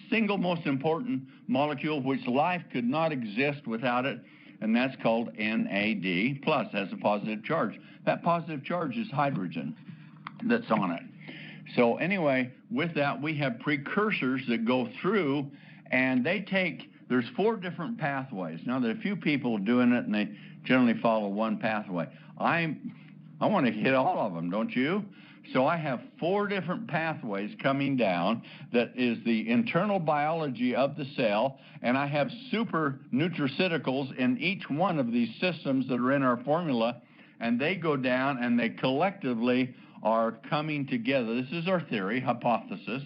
single most important molecule, which life could not exist without it, and that's called NAD+, has a positive charge. That positive charge is hydrogen that's on it. So anyway, with that, we have precursors that go through, and there's 4 different pathways. Now, there are a few people doing it, and they generally follow one pathway. I want to hit all of them, don't you? So I have 4 different pathways coming down that is the internal biology of the cell, and I have super nutraceuticals in each one of these systems that are in our formula, and they go down and they collectively are coming together. This is our theory, hypothesis.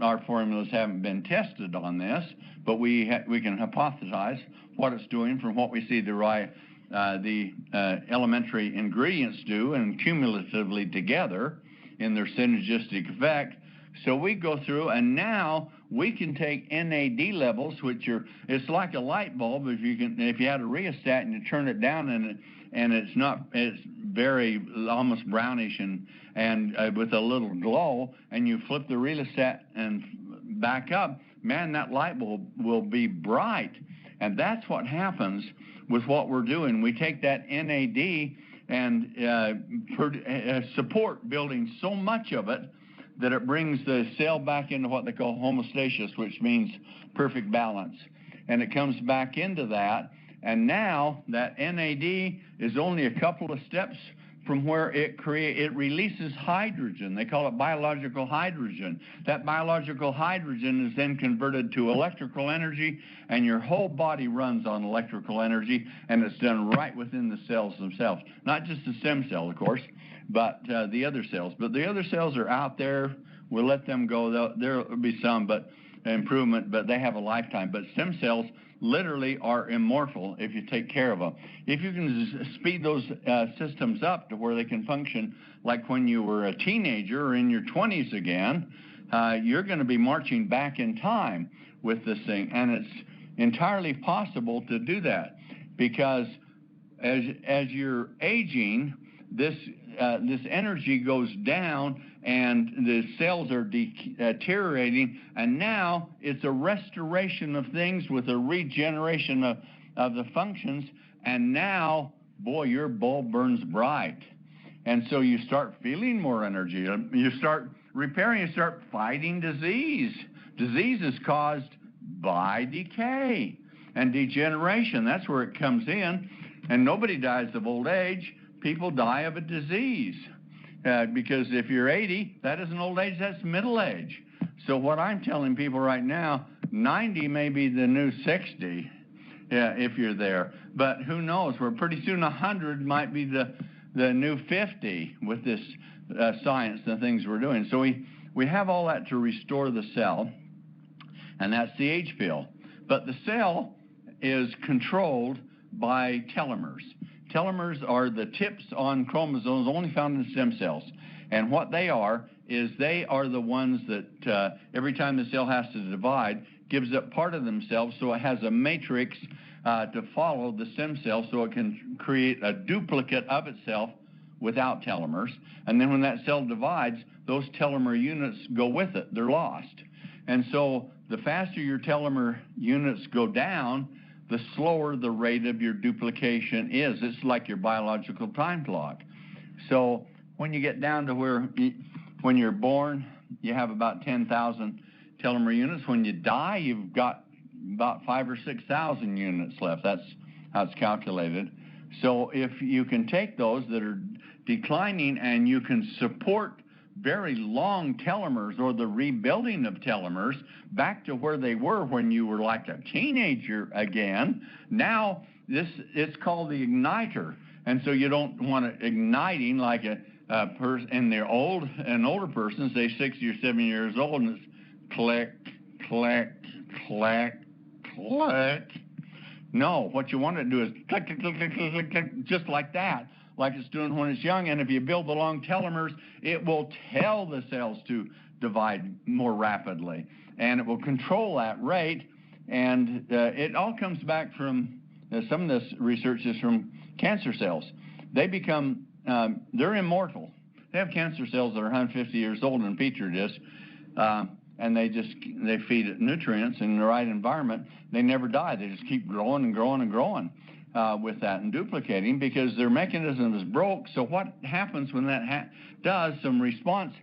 Our formulas haven't been tested on this, but we can hypothesize what it's doing from what we see the elementary ingredients do, and cumulatively together in their synergistic effect. So we go through, and now we can take NAD levels, it's like a light bulb. If you had a rheostat and you turn it down, and it's very almost brownish and with a little glow, and you flip the rheostat and back up, man, that light bulb will be bright. And that's what happens with what we're doing. We take that NAD and support building so much of it that it brings the cell back into what they call homeostasis, which means perfect balance. And it comes back into that, and now that NAD is only a couple of steps from where it releases hydrogen. They call it biological hydrogen. That biological hydrogen is then converted to electrical energy, and your whole body runs on electrical energy, and it's done right within the cells themselves. Not just the stem cell, of course, but the other cells. But the other cells are out there. We'll let them go. There will be some improvement, but they have a lifetime. But stem cells literally are immortal if you take care of them. If you can speed those systems up to where they can function like when you were a teenager or in your 20s again, you're going to be marching back in time with this thing. And it's entirely possible to do that because as you're aging, this energy goes down and the cells are deteriorating, and now it's a restoration of things with a regeneration of the functions, and now, boy, your bulb burns bright. And so you start feeling more energy. You start repairing, you start fighting disease. Disease is caused by decay and degeneration. That's where it comes in, and nobody dies of old age. People die of a disease. Because if you're 80, that isn't old age, that's middle age. So what I'm telling people right now, 90 may be the new 60 if you're there. But who knows? We're pretty soon 100 might be the new 50 with this science and things we're doing. So we have all that to restore the cell, and that's the H pill. But the cell is controlled by telomeres. Telomeres are the tips on chromosomes only found in stem cells. And what they are is they are the ones that every time the cell has to divide, gives up part of themselves, so it has a matrix to follow the stem cell, so it can create a duplicate of itself without telomers. And then when that cell divides, those telomere units go with it. They're lost. And so the faster your telomere units go down, the slower the rate of your duplication is. It's like your biological time clock. So when you get down to where, when you're born, you have about 10,000 telomere units. When you die, you've got about 5,000 or 6,000 units left. That's how it's calculated. So if you can take those that are declining and you can support very long telomeres or the rebuilding of telomeres back to where they were when you were like a teenager again, now it's called the igniter. And so you don't want it igniting like a person, and they're old, and older persons, say 60 or 70 years old, and it's click, click, click, click. No, what you want to do is click, click, click, click, click, click, just like that, like it's doing when it's young. And if you build the long telomeres, it will tell the cells to divide more rapidly, and it will control that rate. And it all comes back from, some of this research is from cancer cells. They become, they're immortal. They have cancer cells that are 150 years old in a petri dish, and they feed it nutrients in the right environment. They never die. They just keep growing and growing and growing with that and duplicating, because their mechanism is broke. So what happens when that does some response,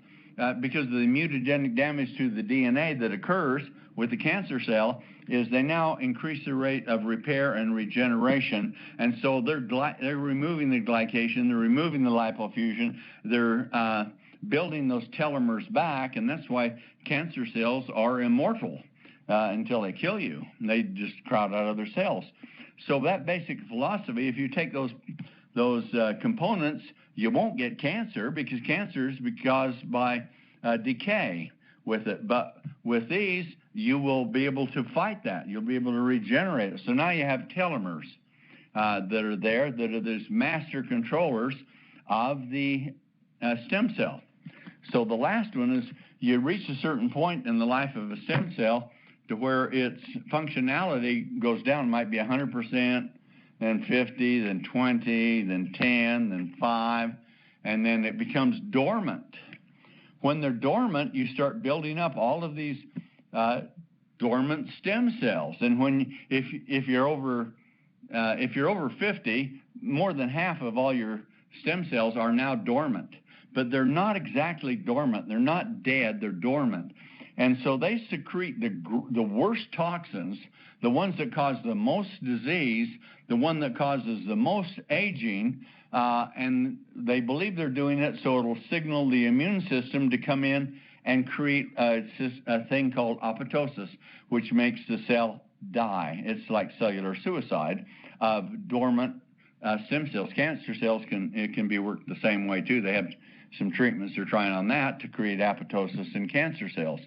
because of the mutagenic damage to the DNA that occurs with the cancer cell, is they now increase the rate of repair and regeneration. And so they're removing the glycation, they're removing the lipofuscin, they're building those telomeres back, and that's why cancer cells are immortal until they kill you. They just crowd out other cells. So that basic philosophy, if you take those components, you won't get cancer, because cancer is caused by decay with it. But with these, you will be able to fight that. You'll be able to regenerate it. So now you have telomeres that are there, that are these master controllers of the stem cell. So the last one is, you reach a certain point in the life of a stem cell to where its functionality goes down. It might be 100%, then 50, then 20, then 10, then 5, and then it becomes dormant. When they're dormant, you start building up all of these dormant stem cells. And if you're over 50, more than half of all your stem cells are now dormant. But they're not exactly dormant. They're not dead. They're dormant. And so they secrete the worst toxins, the ones that cause the most disease, the one that causes the most aging, and they believe they're doing it so it'll signal the immune system to come in and create a thing called apoptosis, which makes the cell die. It's like cellular suicide of dormant stem cells. Cancer cells can be worked the same way too. They have some treatments they're trying on that to create apoptosis in cancer cells.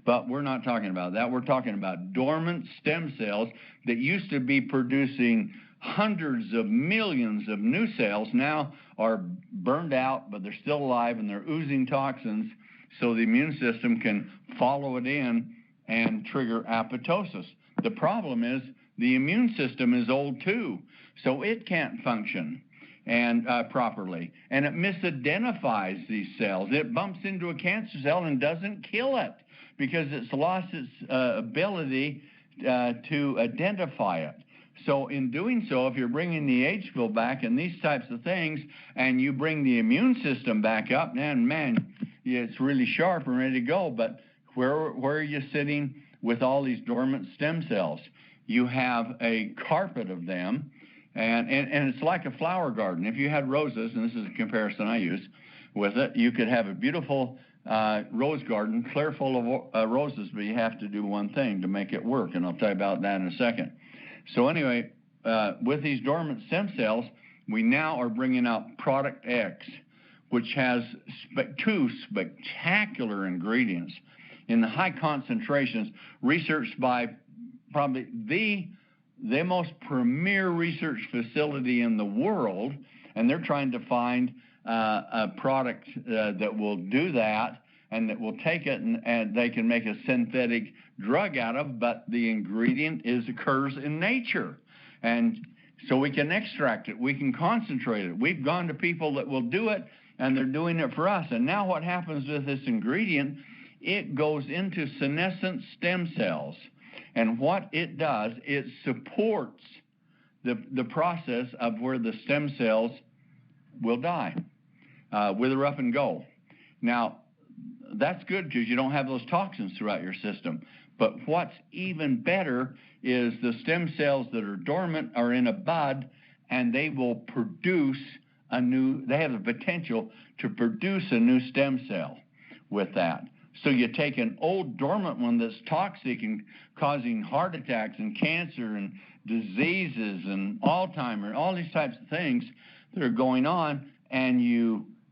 But we're not talking about that. We're talking about dormant stem cells that used to be producing hundreds of millions of new cells, now are burned out, but they're still alive and they're oozing toxins, so the immune system can follow it in and trigger apoptosis. The problem is the immune system is old too, so it can't function and properly, and it misidentifies these cells. It bumps into a cancer cell and doesn't kill it because it's lost its ability to identify it. So in doing so, if you're bringing the H-fill back and these types of things, and you bring the immune system back up, and man, it's really sharp and ready to go. But where are you sitting with all these dormant stem cells? You have a carpet of them. And it's like a flower garden. If you had roses, and this is a comparison I use with it, you could have a beautiful rose garden, clear full of roses, but you have to do one thing to make it work, and I'll tell you about that in a second. So anyway, with these dormant stem cells, we now are bringing out product X, which has two spectacular ingredients in the high concentrations, researched by probably the most premier research facility in the world, and they're trying to find a product that will do that and that will take it and they can make a synthetic drug out of, but the ingredient occurs in nature. And so we can extract it, we can concentrate it. We've gone to people that will do it, and they're doing it for us. And now what happens with this ingredient, it goes into senescent stem cells. And what it does, it supports the process of where the stem cells will die, wither up and go. Now, that's good because you don't have those toxins throughout your system. But what's even better is the stem cells that are dormant are in a bud, and they will produce they have the potential to produce a new stem cell with that. So you take an old dormant one that's toxic and causing heart attacks and cancer and diseases and Alzheimer's, all these types of things that are going on, and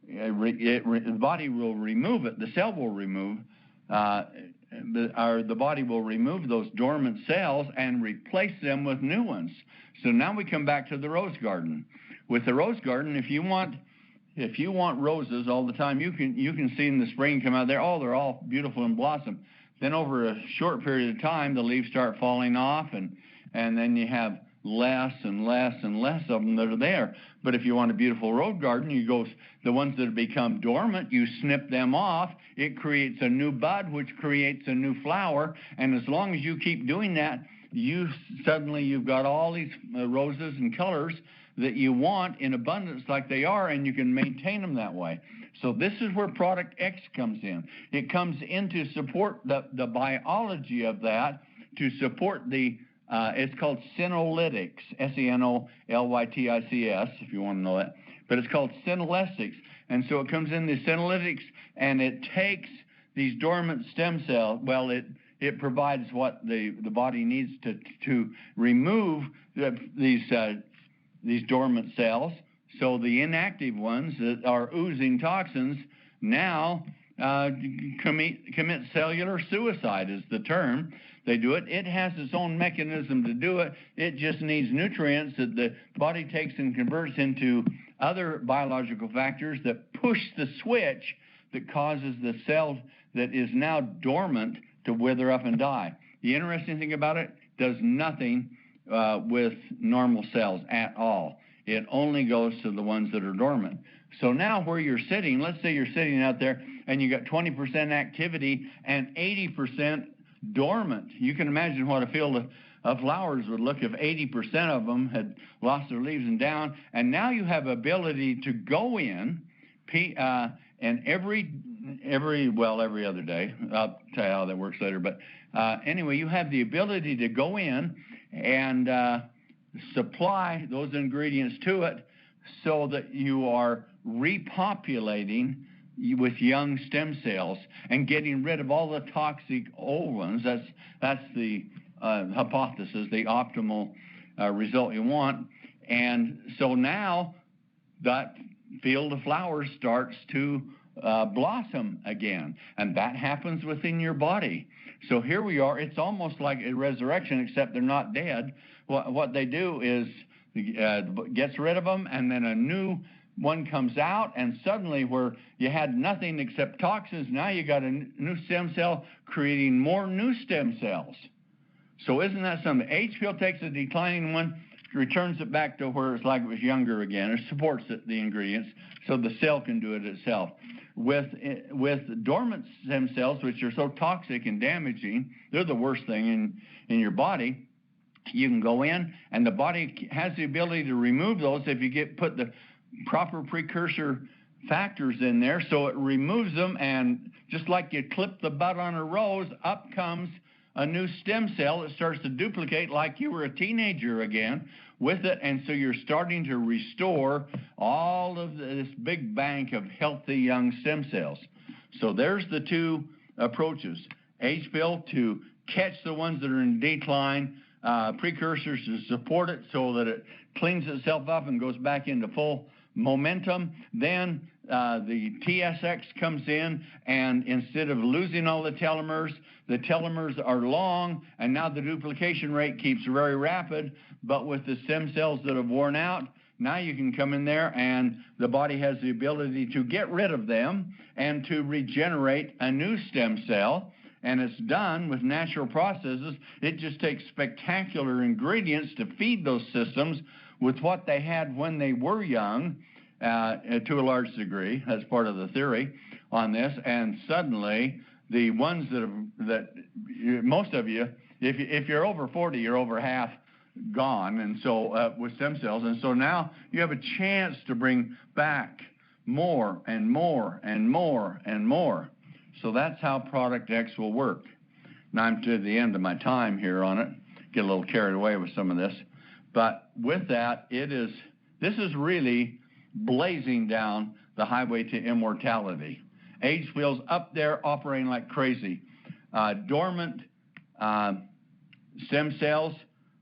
the body will remove it. The cell will remove, the body will remove those dormant cells and replace them with new ones. So now we come back to the rose garden. With the rose garden, if you want roses all the time, you can see in the spring come out there, oh, they're all beautiful and blossom. Then over a short period of time, the leaves start falling off, and then you have less and less and less of them that are there. But if you want a beautiful rose garden, you go, the ones that have become dormant, you snip them off. It creates a new bud, which creates a new flower. And as long as you keep doing that, you've got all these roses and colors that you want in abundance like they are, and you can maintain them that way. So this is where product X comes in. It comes in to support the biology of that, to support it's called senolytics, Senolytics, if you want to know that. But it's called senolytics. And so it comes in the senolytics, and it takes these dormant stem cells. Well, it provides what the body needs to remove these dormant cells. So the inactive ones that are oozing toxins now commit cellular suicide is the term. They do it. It has its own mechanism to do it. It just needs nutrients that the body takes and converts into other biological factors that push the switch that causes the cell that is now dormant to wither up and die. The interesting thing about it, does nothing with normal cells at all. It only goes to the ones that are dormant. So now where you're sitting, let's say you're sitting out there and you got 20% activity and 80% dormant. You can imagine what a field of flowers would look if 80% of them had lost their leaves and down. And now you have ability to go in and every other day. I'll tell you how that works later. But anyway, you have the ability to go in and supply those ingredients to it so that you are repopulating with young stem cells and getting rid of all the toxic old ones. That's the hypothesis, the optimal result you want. And so now that field of flowers starts to blossom again, and that happens within your body. So here we are. It's almost like a resurrection, except they're not dead. What they do is gets rid of them, and then a new one comes out, and suddenly where you had nothing except toxins, now you got a new stem cell creating more new stem cells. So isn't that something? H pill takes a declining one, returns it back to where it's like it was younger again. It supports the ingredients so the cell can do it itself. With dormant stem cells, which are so toxic and damaging, they're the worst thing in your body. You can go in, and the body has the ability to remove those if you put the proper precursor factors in there. So it removes them, and just like you clip the bud on a rose, up comes a new stem cell that starts to duplicate like you were a teenager again with it. And so you're starting to restore all of this big bank of healthy young stem cells. So there's the two approaches. H-pill to catch the ones that are in decline, precursors to support it so that it cleans itself up and goes back into full momentum. Then the TSX comes in, and instead of losing all the telomeres are long, and now the duplication rate keeps very rapid. But with the stem cells that have worn out, Now you can come in there and the body has the ability to get rid of them and to regenerate a new stem cell. And it's done with natural processes. It just takes spectacular ingredients to feed those systems with what they had when they were young, to a large degree. That's part of the theory on this. And suddenly, the ones that most of you, if you're over 40, you're over half gone, and so with stem cells. And so now you have a chance to bring back more and more and more and more. So that's how Product X will work. Now I'm to the end of my time here on it. Get a little carried away with some of this. But with that, this is really blazing down the highway to immortality. Age feels up there operating like crazy. Dormant stem cells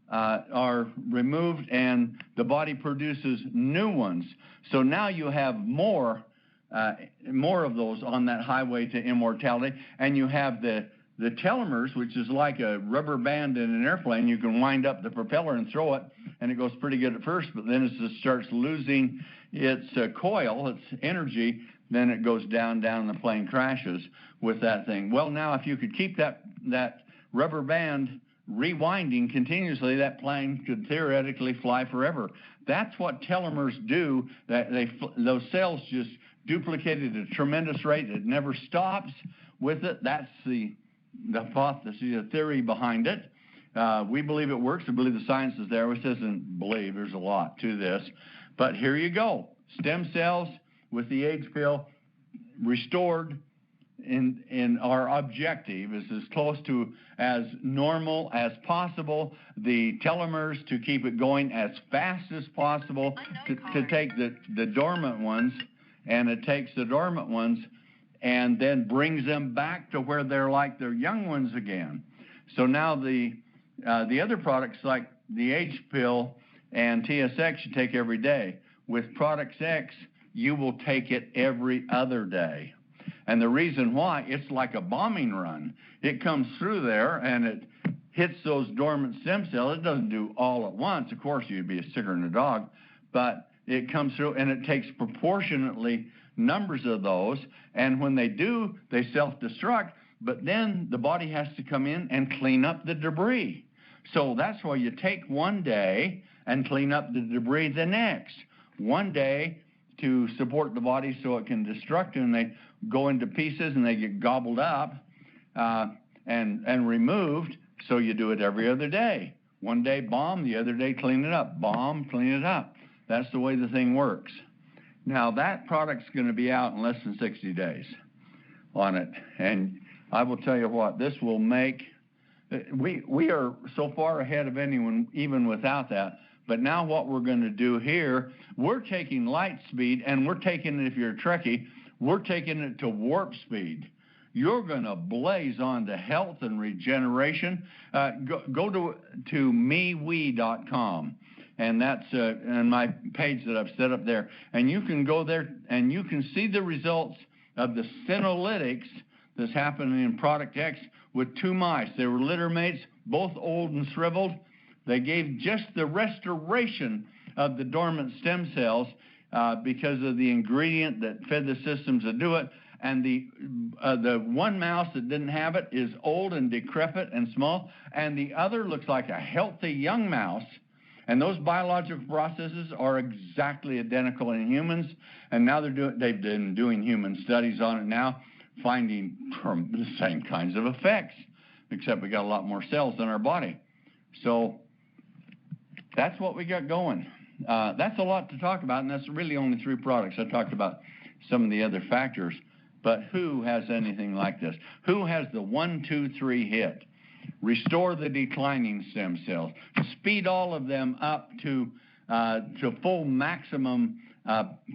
are removed and the body produces new ones. So now you have more of those on that highway to immortality, and you have the telomeres, which is like a rubber band in an airplane. You can wind up the propeller and throw it, and it goes pretty good at first, but then as it starts losing its coil, its energy, then it goes down, and the plane crashes with that thing. Well, now if you could keep that rubber band rewinding continuously, that plane could theoretically fly forever. That's what telomeres do. Those cells just duplicate at a tremendous rate. It never stops with it. That's the hypothesis, the theory behind it. We believe it works. We believe the science is there. Which doesn't believe. There's a lot to this. But here you go. Stem cells with the age pill restored in our objective is as close to as normal as possible. The telomeres to keep it going as fast as possible to take the dormant ones, and it takes the dormant ones and then brings them back to where they're like their young ones again. So now the other products like the H pill and TSX you take every day. With Product X, you will take it every other day. And the reason why, it's like a bombing run. It comes through there and it hits those dormant stem cells. It doesn't do all at once. Of course, you'd be sicker than a dog, but it comes through and it takes proportionately numbers of those. And when they do, they self-destruct, but then the body has to come in and clean up the debris. So that's why you take one day and clean up the debris the next. One day to support the body so it can destruct, and they go into pieces and they get gobbled up and removed. So you do it every other day. One day bomb, the other day clean it up. Bomb, clean it up. That's the way the thing works. Now that product's going to be out in less than 60 days on it. And I will tell you what, this will make, we are so far ahead of anyone even without that. But now what we're going to do here, we're taking light speed, and we're taking it, if you're a Trekkie, we're taking it to warp speed. You're going to blaze on to health and regeneration. Go to MeWe.com, and that's in my page that I've set up there. And you can go there, and you can see the results of the senolytics that's happening in Product X with 2 mice. They were litter mates, both old and shriveled. They gave just the restoration of the dormant stem cells because of the ingredient that fed the systems to do it. And the one mouse that didn't have it is old and decrepit and small, and the other looks like a healthy young mouse. And those biological processes are exactly identical in humans. And now they've been doing human studies on it now, finding the same kinds of effects, except we got a lot more cells in our body. So that's what we got going. That's a lot to talk about, and that's really only 3 products. I talked about some of the other factors, but who has anything like this? Who has the 1, 2, 3 hit? Restore the declining stem cells. Speed all of them up to full maximum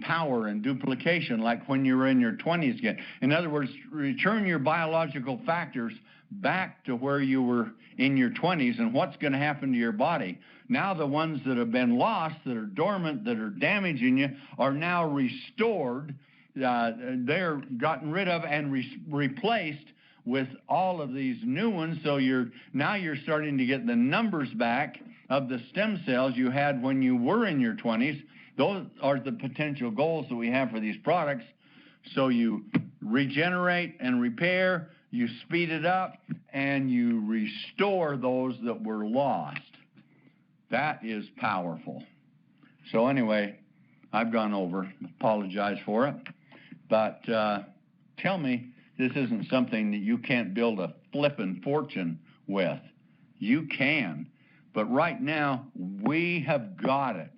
power and duplication, like when you were in your 20s again. In other words, return your biological factors back to where you were in your 20s, and what's going to happen to your body. Now the ones that have been lost, that are dormant, that are damaging you, are now restored. They're gotten rid of and replaced with all of these new ones. So now you're starting to get the numbers back of the stem cells you had when you were in your 20s, Those are the potential goals that we have for these products. So you regenerate and repair, you speed it up, and you restore those that were lost. That is powerful. So anyway, I've gone over, apologize for it, but tell me this isn't something that you can't build a flippin' fortune with. You can, but right now we have got it.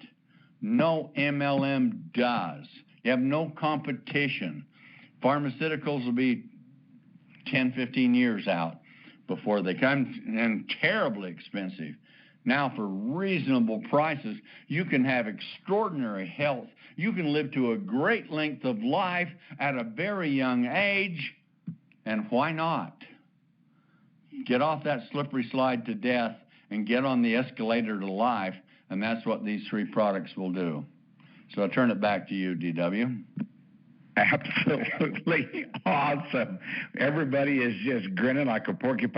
No MLM does. You have no competition. Pharmaceuticals will be 10, 15 years out before they come, and terribly expensive. Now, for reasonable prices, you can have extraordinary health. You can live to a great length of life at a very young age, and why not? Get off that slippery slide to death and get on the escalator to life, and that's what these three products will do. So I'll turn it back to you, DW. Absolutely awesome. Everybody is just grinning like a porcupine.